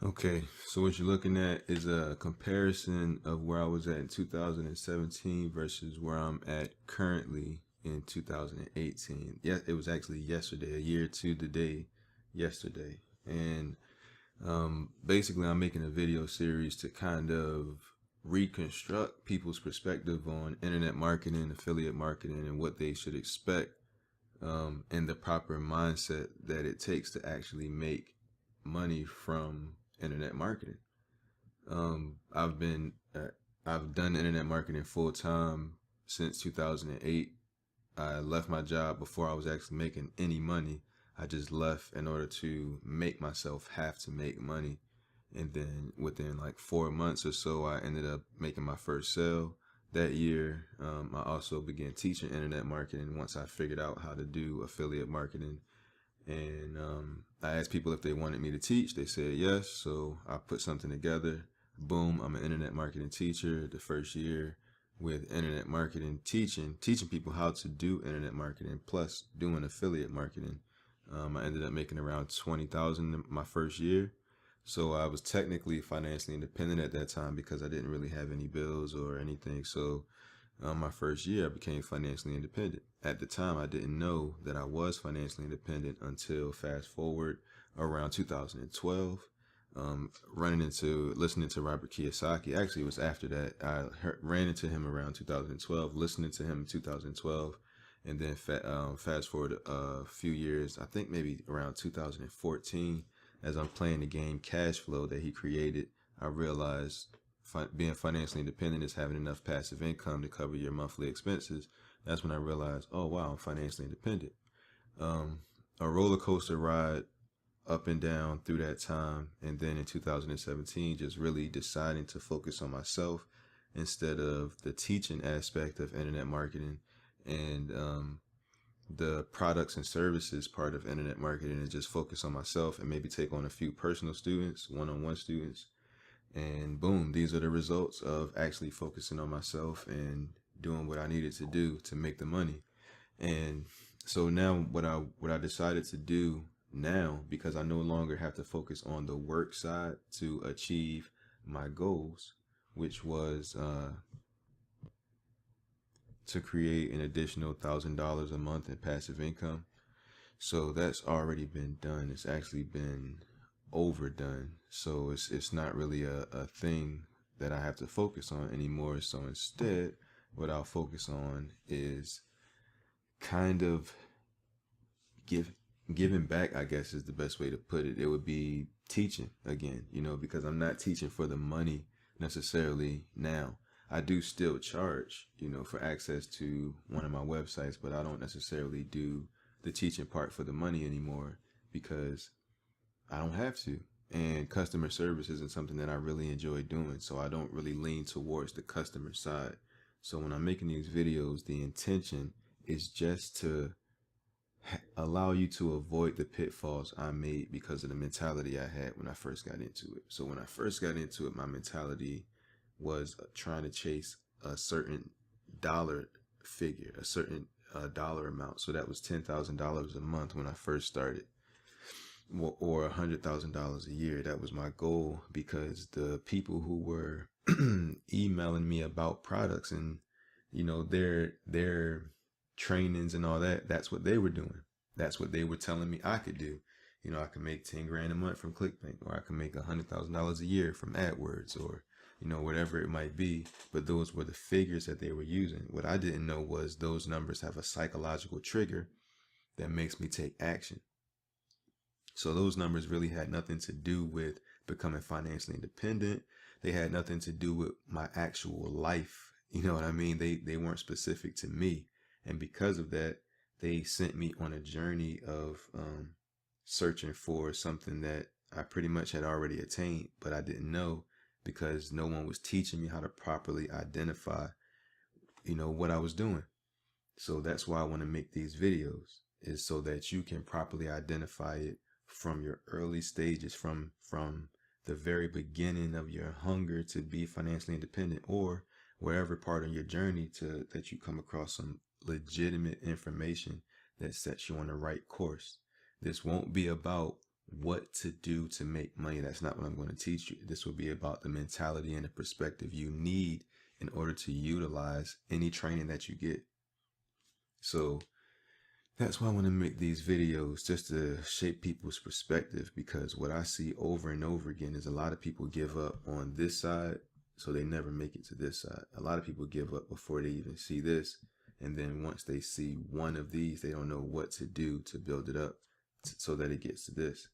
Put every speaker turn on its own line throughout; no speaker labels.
Okay, so what you're looking at is a comparison of where I was at in 2017 versus where I'm at currently in 2018. Yeah, it was actually yesterday, a year to the day yesterday. And basically, I'm making a video series to kind of reconstruct people's perspective on internet marketing, affiliate marketing, and what they should expect, and the proper mindset that it takes to actually make money from internet marketing. Um, I've been uh, I've done internet marketing full time since 2008. I left my job before I was actually making any money. I just left in order to make myself have to make money. And then within like 4 months or so, I ended up making my first sale that year. I also began teaching internet marketing once I figured out how to do affiliate marketing. And I asked people if they wanted me to teach. They said yes. So I put something together. Boom, I'm an internet marketing teacher the first year with internet marketing teaching people how to do internet marketing plus doing affiliate marketing. I ended up making around 20,000 my first year. So I was technically financially independent at that time because I didn't really have any bills or anything. So my first year, I became financially independent. At the time, I didn't know that I was financially independent until fast forward around 2012. Listening to Robert Kiyosaki. Actually, it was after that. Ran into him around 2012, listening to him in 2012. And then fast forward a few years, I think maybe around 2014, as I'm playing the game Cash Flow that he created, I realized being financially independent is having enough passive income to cover your monthly expenses. That's when I realized, oh wow, I'm financially independent. A roller coaster ride up and down through that time, and then in 2017, just really deciding to focus on myself instead of the teaching aspect of internet marketing and the products and services part of internet marketing, and just focus on myself and maybe take on a few personal students, one-on-one students. And boom, these are the results of actually focusing on myself and doing what I needed to do to make the money. And so now what I decided to do now, because I no longer have to focus on the work side to achieve my goals, which was to create an additional $1,000 a month in passive income. So that's already been done. It's actually been overdone. So it's not really a thing that I have to focus on anymore. So instead, what I'll focus on is kind of give giving back, I guess is the best way to put it. It would be teaching again, because I'm not teaching for the money necessarily now. I do still charge, for access to one of my websites, but I don't necessarily do the teaching part for the money anymore because I don't have to. And customer service isn't something that I really enjoy doing, so I don't really lean towards the customer side. So when I'm making these videos, the intention is just to allow you to avoid the pitfalls I made because of the mentality I had when I first got into it. So when I first got into it, my mentality was trying to chase a certain dollar figure, a certain dollar amount. So that was $10,000 a month when I first started, or $100,000 a year. That was my goal because the people who were emailing me about products and their trainings and all that, that's what they were doing. That's what they were telling me I could do. I could make 10 grand a month from Clickbank, or I could make $100,000 a year from AdWords, or whatever it might be. But those were the figures that they were using. What I didn't know was those numbers have a psychological trigger that makes me take action. So those numbers really had nothing to do with becoming financially independent. They had nothing to do with my actual life. You know what I mean? They weren't specific to me. And because of that, they sent me on a journey of searching for something that I pretty much had already attained, but I didn't know because no one was teaching me how to properly identify, what I was doing. So that's why I want to make these videos, is so that you can properly identify it from your early stages, from the very beginning of your hunger to be financially independent, or wherever part of your journey that you come across some legitimate information that sets you on the right course. This won't be about what to do to make money. That's not what I'm going to teach you. This will be about the mentality and the perspective you need in order to utilize any training that you get. So that's why I want to make these videos, just to shape people's perspective, because what I see over and over again is a lot of people give up on this side, so they never make it to this side. A lot of people give up before they even see this, and then once they see one of these, they don't know what to do to build it up so that it gets to this.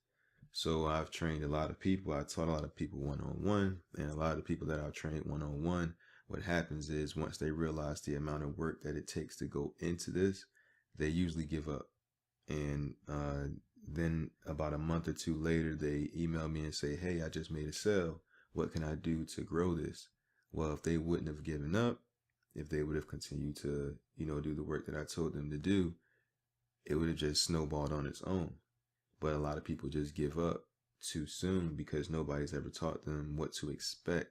So I've trained a lot of people. I taught a lot of people one-on-one, and a lot of the people that I've trained one-on-one, what happens is once they realize the amount of work that it takes to go into this, they usually give up. And then about a month or two later, they email me and say, hey, I just made a sale. What can I do to grow this? Well, if they wouldn't have given up, if they would have continued to, do the work that I told them to do, it would have just snowballed on its own. But a lot of people just give up too soon because nobody's ever taught them what to expect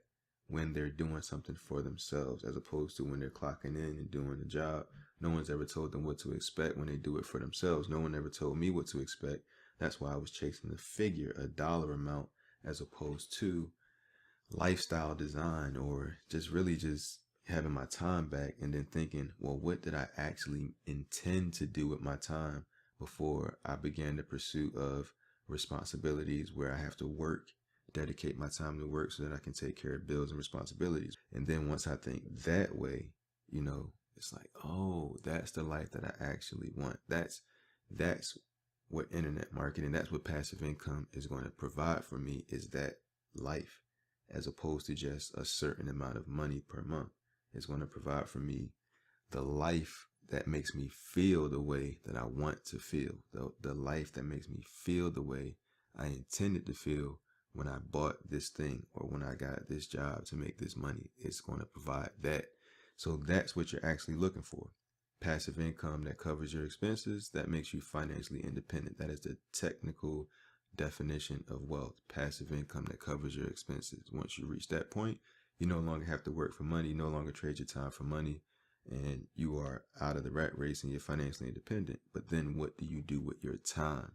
when they're doing something for themselves, as opposed to when they're clocking in and doing the job. No one's ever told them what to expect when they do it for themselves. No one ever told me what to expect. That's why I was chasing the figure, a dollar amount, as opposed to lifestyle design, or just really just having my time back and then thinking, well, what did I actually intend to do with my time before I began the pursuit of responsibilities where I have to work, dedicate my time to work so that I can take care of bills and responsibilities. And then once I think that way, it's like, oh, that's the life that I actually want. That's what internet marketing, that's what passive income is going to provide for me, is that life, as opposed to just a certain amount of money per month. It's going to provide for me the life that makes me feel the way that I want to feel, the life that makes me feel the way I intended to feel when I bought this thing or when I got this job to make this money. It's going to provide that. So that's what you're actually looking for. Passive income that covers your expenses, that makes you financially independent. That is the technical definition of wealth. Passive income that covers your expenses. Once you reach that point, you no longer have to work for money, you no longer trade your time for money, and you are out of the rat race and you're financially independent. But then what do you do with your time?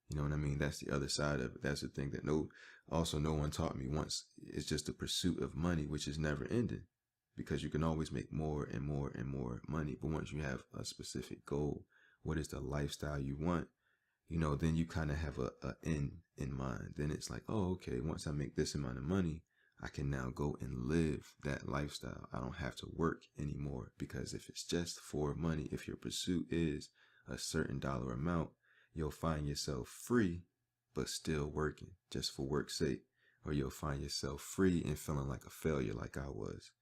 You know what I mean? That's the other side of it. That's the thing that no one taught me once. It's just the pursuit of money, which is never ending, because you can always make more and more and more money. But once you have a specific goal, what is the lifestyle you want? Then you kind of have a end in mind. Then it's like, oh, okay, once I make this amount of money, I can now go and live that lifestyle. I don't have to work anymore, because if it's just for money, if your pursuit is a certain dollar amount, you'll find yourself free, but still working just for work's sake. Or you'll find yourself free and feeling like a failure, like I was.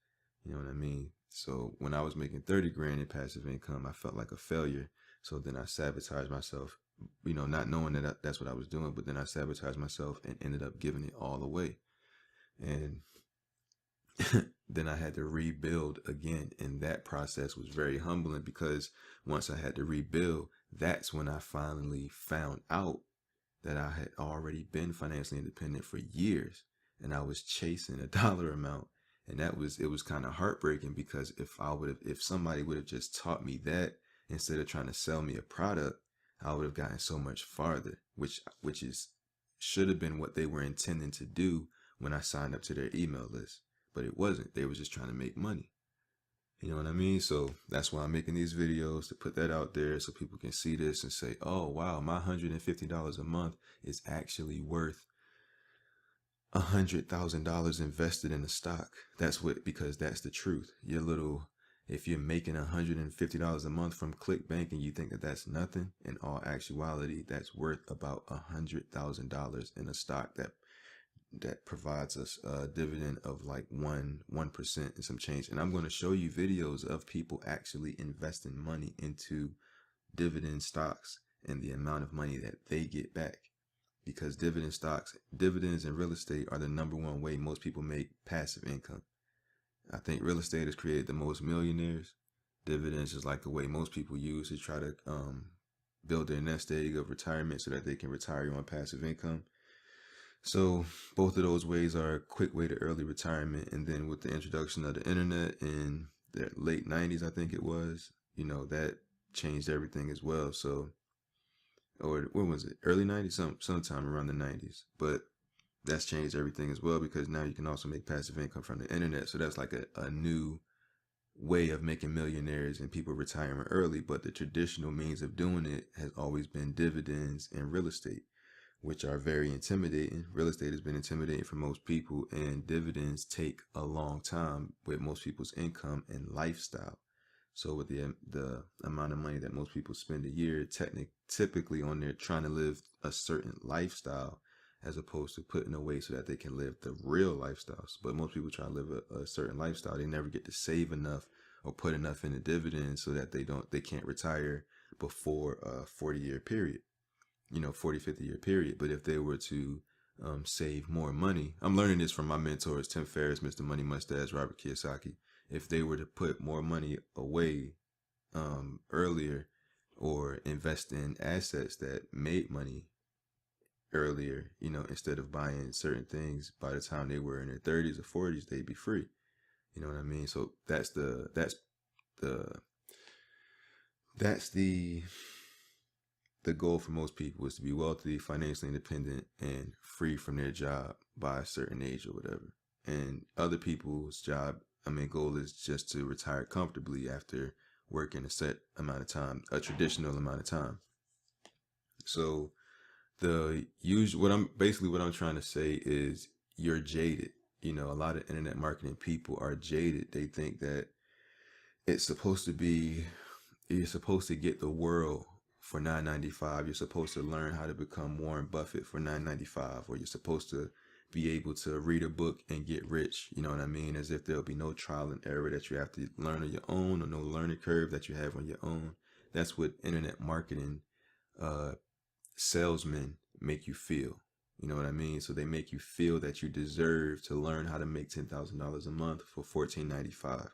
You know what I mean? So when I was making 30 grand in passive income, I felt like a failure. So then I sabotaged myself, not knowing that that's what I was doing, but then I sabotaged myself and ended up giving it all away. And then I had to rebuild again. And that process was very humbling, because once I had to rebuild, that's when I finally found out that I had already been financially independent for years, and I was chasing a dollar amount. And it was kind of heartbreaking, because if somebody would have just taught me that instead of trying to sell me a product, I would have gotten so much farther, which should have been what they were intending to do when I signed up to their email list. But it wasn't. They were just trying to make money. You know what I mean? So that's why I'm making these videos, to put that out there so people can see this and say, oh, wow, my $150 a month is actually worth $100,000 invested in a stock. Because that's the truth. If you're making $150 a month from Clickbank and you think that that's nothing, in all actuality, that's worth about $100,000 in a stock that provides us a dividend of like 1% and some change. And I'm going to show you videos of people actually investing money into dividend stocks and the amount of money that they get back. Because dividends in real estate are the number one way most people make passive income. I think real estate has created the most millionaires. Dividends is like the way most people use to try to build their nest egg of retirement so that they can retire on passive income. So both of those ways are a quick way to early retirement. And then with the introduction of the internet in the late 90s, I think it was, that changed everything as well. So or when was it? Early 90s, sometime around the 90s. But that's changed everything as well, because now you can also make passive income from the internet. So that's like a new way of making millionaires and people retiring early. But the traditional means of doing it has always been dividends and real estate, which are very intimidating. Real estate has been intimidating for most people, and dividends take a long time with most people's income and lifestyle. So with the amount of money that most people spend a year, typically on there trying to live a certain lifestyle, as opposed to putting away so that they can live the real lifestyles. But most people try to live a certain lifestyle. They never get to save enough or put enough in the dividends so that they can't retire before a 40-year period, 40, 50-year period. But if they were to save more money, I'm learning this from my mentors, Tim Ferriss, Mr. Money Mustache, Robert Kiyosaki. If they were to put more money away earlier, or invest in assets that made money earlier, instead of buying certain things, by the time they were in their 30s or 40s, they'd be free. You know what I mean? So the that's the goal for most people, is to be wealthy, financially independent, and free from their job by a certain age or whatever. And other people's goal is just to retire comfortably after working a set amount of time, a traditional amount of time. So what I'm trying to say is, you're jaded. A lot of internet marketing people are jaded. They think that it's supposed to be, you're supposed to get the world for $9.95. You're supposed to learn how to become Warren Buffett for $9.95, or you're supposed to be able to read a book and get rich. You know what I mean? As if there'll be no trial and error that you have to learn on your own, or no learning curve that you have on your own. That's what internet marketing salesmen make you feel. You know what I mean? So they make you feel that you deserve to learn how to make $10,000 a month for $14.95.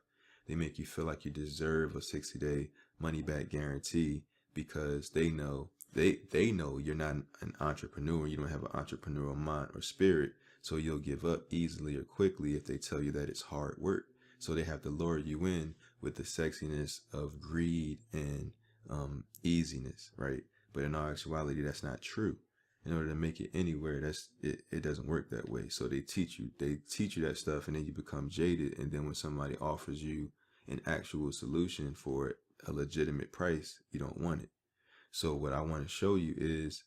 They make you feel like you deserve a 60-day money back guarantee, because they know you're not an entrepreneur. You don't have an entrepreneurial mind or spirit, so you'll give up easily or quickly if they tell you that it's hard work. So they have to lure you in with the sexiness of greed and easiness, right? But in all actuality, that's not true. In order to make it anywhere, it doesn't work that way. So they teach you that stuff, and then you become jaded. And then when somebody offers you an actual solution for a legitimate price, you don't want it. So what I want to show you is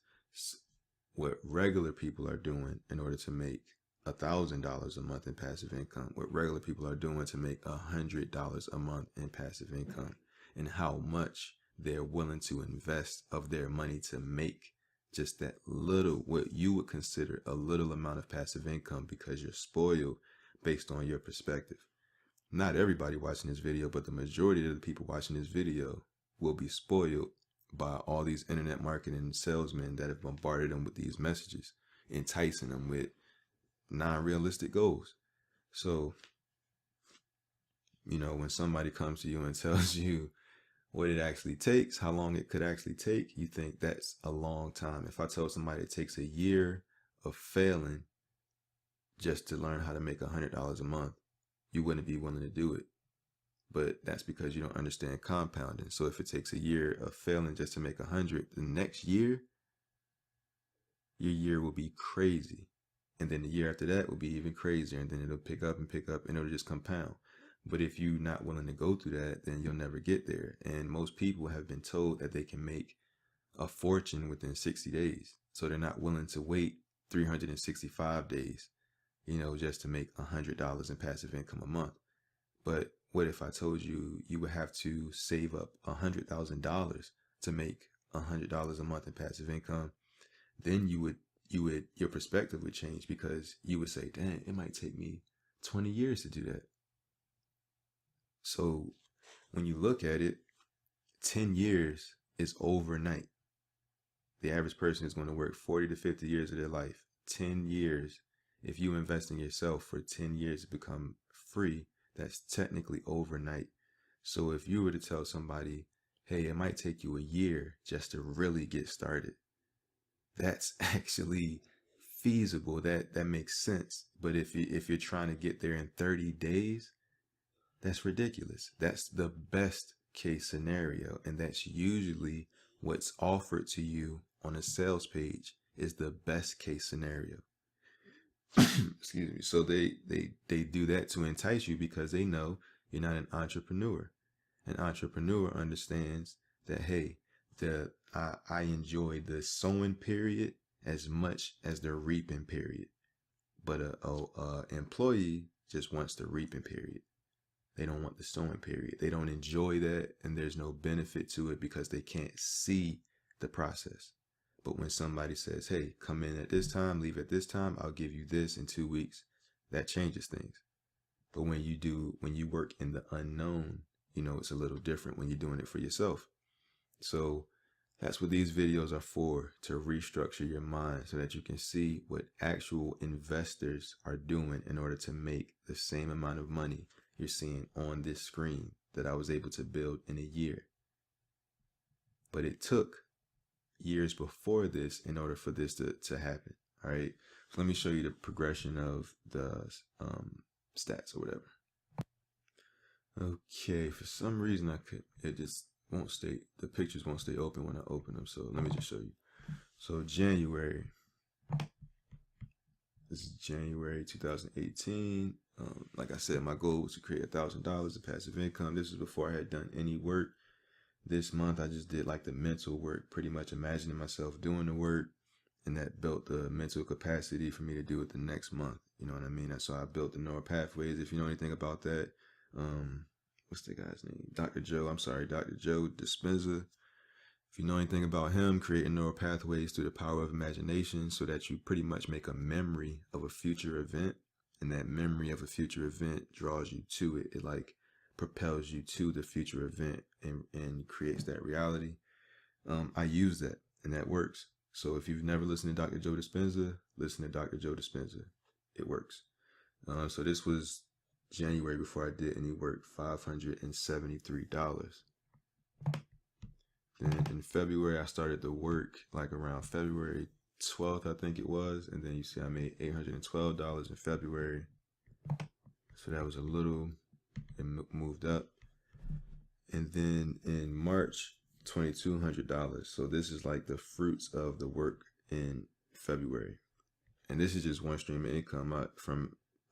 what regular people are doing in order to make $1,000 a month in passive income, what regular people are doing to make $100 a month in passive income, and how much they're willing to invest of their money to make just that little, what you would consider a little amount of passive income, because you're spoiled based on your perspective. Not everybody watching this video, but the majority of the people watching this video will be spoiled by all these internet marketing salesmen that have bombarded them with these messages, enticing them with non-realistic goals. So, when somebody comes to you and tells you what it actually takes, how long it could actually take, you think that's a long time. If I tell somebody it takes a year of failing just to learn how to make $100 a month, you wouldn't be willing to do it. But that's because you don't understand compounding. So if it takes a year of failing just to make 100, the next year, your year will be crazy. And then the year after that will be even crazier. And then it'll pick up, and it'll just compound. But if you're not willing to go through that, then you'll never get there. And most people have been told that they can make a fortune within 60 days. So they're not willing to wait 365 days, just to make $100 in passive income a month. But what if I told you you would have to save up $100,000 to make $100 a month in passive income? Then your perspective would change, because you would say, dang, it might take me 20 years to do that. So when you look at it, 10 years is overnight. The average person is going to work 40 to 50 years of their life. 10 years. If you invest in yourself for 10 years to become free, that's technically overnight. So if you were to tell somebody, hey, it might take you a year just to really get started, that's actually feasible. That makes sense. But if you're trying to get there in 30 days, that's ridiculous. That's the best case scenario, and that's usually what's offered to you on a sales page is the best case scenario. Excuse me. So they do that to entice you because they know you're not an entrepreneur. An entrepreneur understands that, hey, I enjoy the sowing period as much as the reaping period, but a employee just wants the reaping period. They don't want the sowing period. They don't enjoy that, and there's no benefit to it because they can't see the process. But when somebody says, hey, come in at this time, leave at this time, I'll give you this in 2 weeks, that changes things. But when you work in the unknown, it's a little different when you're doing it for yourself. So that's what these videos are for, to restructure your mind so that you can see what actual investors are doing in order to make the same amount of money you're seeing on this screen that I was able to build in a year. But it took years before this in order for this to happen. All right. So let me show you the progression of the stats or whatever. Okay. For some reason it just won't stay. The pictures won't stay open when I open them. So let me just show you. So January. This is January 2018. Like I said, my goal was to create $1,000 of passive income. This is before I had done any work. This month, I just did like the mental work, pretty much imagining myself doing the work, and that built the mental capacity for me to do it the next month. You know what I mean? So I built the neural pathways. If you know anything about that, what's the guy's name? Dr. Joe Dispenza. If you know anything about him, creating neural pathways through the power of imagination so that you pretty much make a memory of a future event, and that memory of a future event draws you to it. It like propels you to the future event and creates that reality. I use that, and that works. So if you've never listened to Dr. Joe Dispenza, listen to Dr. Joe Dispenza. It works. So this was January before I did any work, $573. Then in February, I started the work like around February 12th, I think it was. And then you see I made $812 in February. So that was a little, it moved up. And then in March, $2,200. So this is like the fruits of the work in February. And this is just one stream of income.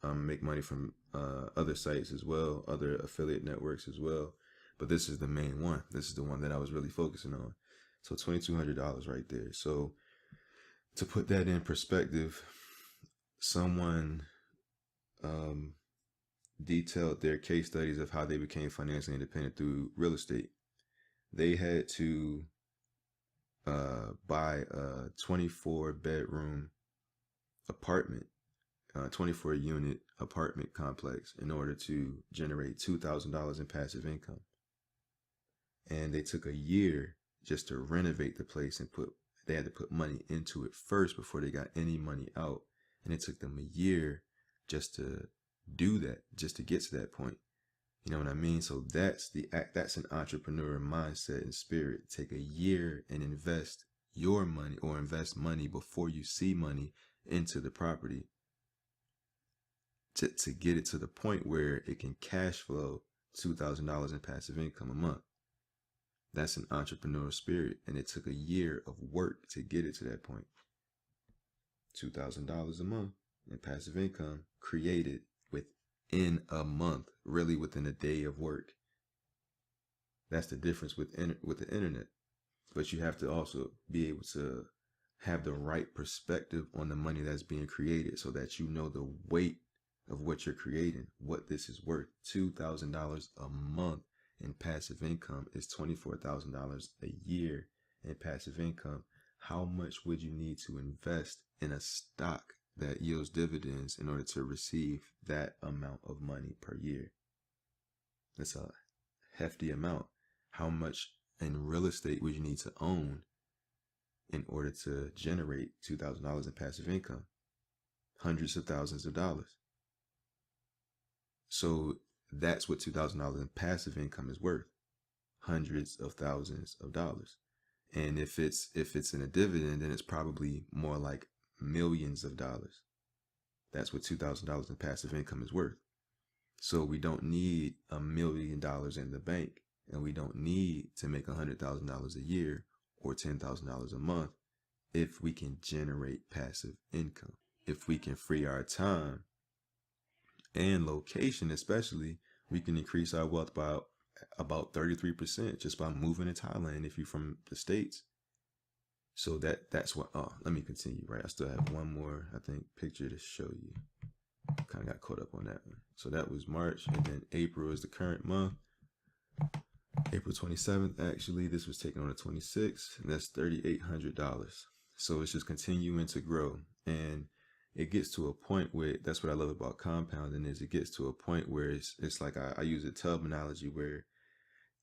Make money from other sites as well, other affiliate networks as well. But this is the main one. This is the one that I was really focusing on. So $2,200 right there. So to put that in perspective, someone detailed their case studies of how they became financially independent through real estate. They had to buy a 24-bedroom apartment, 24-unit apartment complex in order to generate $2,000 in passive income. And they took a year just to renovate the place and they had to put money into it first before they got any money out. And it took them a year just to do that, just to get to that point. You know what I mean? So that's an entrepreneur mindset and spirit. Take a year and invest your money or invest money before you see money into the property to get it to the point where it can cash flow $2,000 in passive income a month. That's an entrepreneurial spirit, and it took a year of work to get it to that point. $2,000 a month in passive income created within a month, really within a day of work. That's the difference with the internet. But you have to also be able to have the right perspective on the money that's being created so that you know the weight of what you're creating, what this is worth. $2,000 a month in passive income is $24,000 a year in passive income. How much would you need to invest in a stock that yields dividends in order to receive that amount of money per year? That's a hefty amount. How much in real estate would you need to own in order to generate $2,000 in passive income? Hundreds of thousands of dollars. So that's what $2,000 in passive income is worth. Hundreds of thousands of dollars. And if it's in a dividend, then it's probably more like millions of dollars. That's what $2,000 in passive income is worth. So we don't need $1 million in the bank, and we don't need to make $100,000 a year or $10,000 a month if we can generate passive income. If we can free our time and location, especially, we can increase our wealth by about 33% just by moving to Thailand if you're from the States. So that's what, let me continue, right? I still have one more, I think, picture to show you. Kind of got caught up on that one. So that was March, and then April is the current month. April 27th, actually, this was taken on the 26th, and that's $3,800. So it's just continuing to grow. And it gets to a point where, that's what I love about compounding, is it gets to a point where it's like, I use a tub analogy where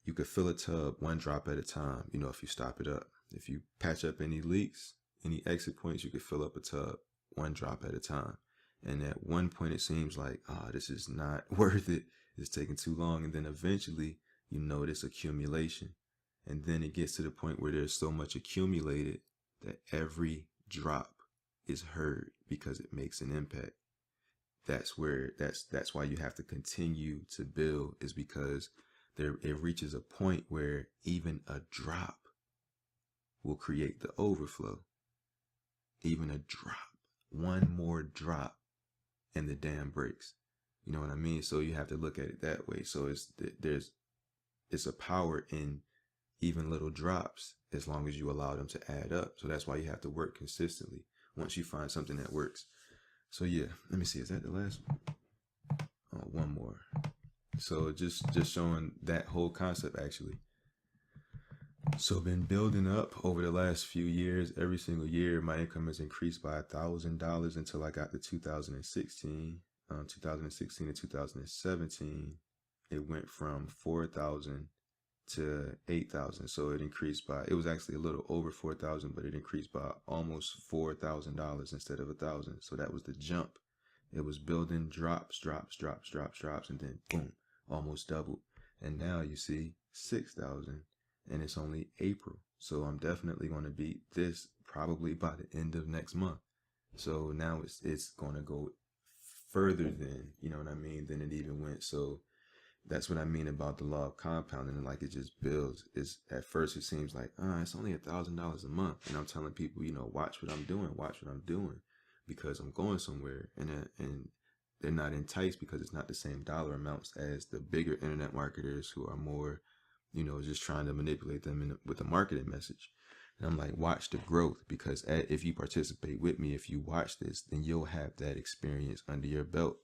you could fill a tub one drop at a time, if you stop it up. If you patch up any leaks, any exit points, you could fill up a tub one drop at a time. And at one point it seems like, this is not worth it. It's taking too long. And then eventually you notice accumulation. And then it gets to the point where there's so much accumulated that every drop is heard because it makes an impact. That's why you have to continue to build, is because it reaches a point where even a drop will create the overflow. Even a drop, one more drop, and the dam breaks. You know what I mean? So you have to look at it that way. So it's a power in even little drops, as long as you allow them to add up. So that's why you have to work consistently once you find something that works. So yeah, let me see, is that the last one? Oh, one more. So just showing that whole concept, actually. So been building up over the last few years. Every single year, my income has increased by $1,000 until I got to 2016. 2016 to 2017, it went from 4,000 to 8,000. So it increased by, it was actually a little over 4,000, but it increased by almost $4,000 instead of 1,000. So that was the jump. It was building drops, and then boom, almost doubled. And now you see 6,000. And it's only April. So I'm definitely going to beat this probably by the end of next month. So now it's going to go further than, than it even went. So that's what I mean about the law of compounding. And like, it just builds. At first it seems like, it's only $1,000 a month. And I'm telling people, watch what I'm doing, because I'm going somewhere. And they're not enticed because it's not the same dollar amounts as the bigger internet marketers who are more, just trying to manipulate them with a marketing message. And I'm like, watch the growth, because if you participate with me, if you watch this, then you'll have that experience under your belt.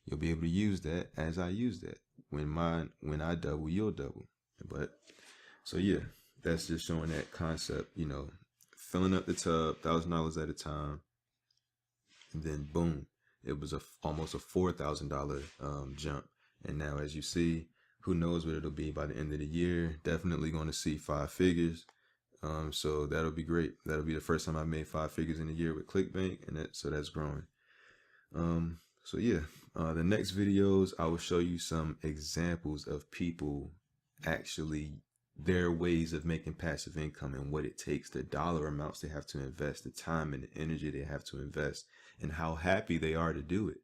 You'll be able to use that as I use that. When I double, you'll double. But so yeah, that's just showing that concept, filling up the tub, $1,000 at a time. And then boom, it was almost a $4,000 jump. And now, as you see, who knows what it'll be by the end of the year. Definitely going to see 5 figures. So that'll be great. That'll be the first time I made 5 figures in a year with Clickbank, and so that's growing. So yeah, the next videos, I will show you some examples of people actually, their ways of making passive income and what it takes, the dollar amounts they have to invest, the time and the energy they have to invest, and how happy they are to do it.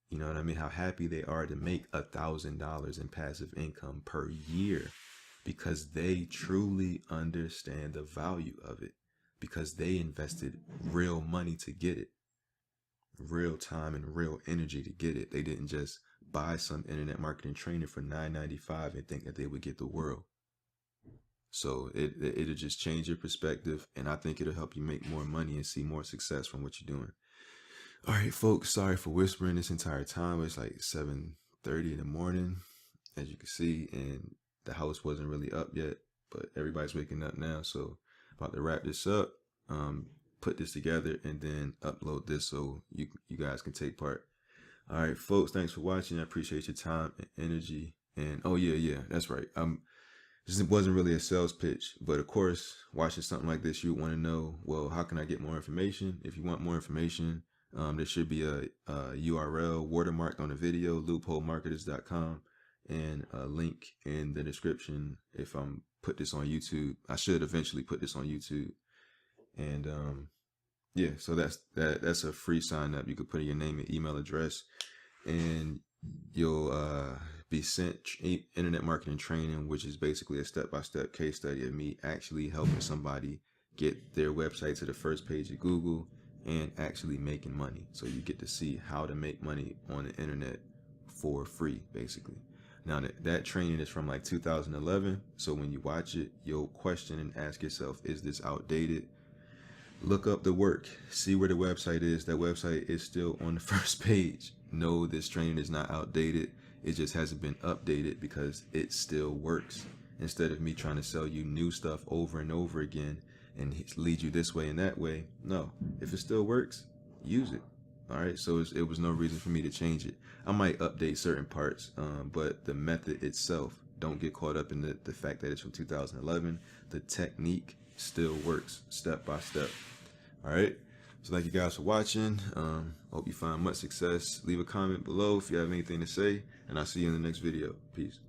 You know what I mean? How happy they are to make $1,000 in passive income per year, because they truly understand the value of it, because they invested real money to get it, real time and real energy to get it. They didn't just buy some internet marketing training for $9.95 and think that they would get the world. So it'll just change your perspective, and I think it'll help you make more money and see more success from what you're doing. All right, folks, sorry for whispering this entire time. It's like 7:30 in the morning, as you can see, and the house wasn't really up yet, but everybody's waking up now. So about to wrap this up, put this together, and then upload this so you guys can take part. All right, folks, thanks for watching. I appreciate your time and energy. And oh yeah, that's right. This wasn't really a sales pitch, but of course, watching something like this, you want to know, well, how can I get more information? If you want more information, there should be a URL watermarked on the video, loopholemarketers.com, and a link in the description if I'm put this on YouTube. I should eventually put this on YouTube. And yeah, so that's a free sign up. You could put in your name and email address, and you'll be sent internet marketing training, which is basically a step-by-step case study of me actually helping somebody get their website to the first page of Google, and actually making money. So you get to see how to make money on the internet for free, basically. Now that training is from like 2011. So when you watch it, you'll question and ask yourself, is this outdated? Look up the work, see where the website is. That website is still on the first page. No, this training is not outdated. It just hasn't been updated because it still works. Instead of me trying to sell you new stuff over and over again and lead you this way and that way, no, if it still works, use it. All right, so it was no reason for me to change it. I might update certain parts, but the method itself, don't get caught up in the fact that it's from 2011. The technique still works step by step. All right, so thank you guys for watching. Hope you find much success. Leave a comment below if you have anything to say, and I'll see you in the next video. Peace.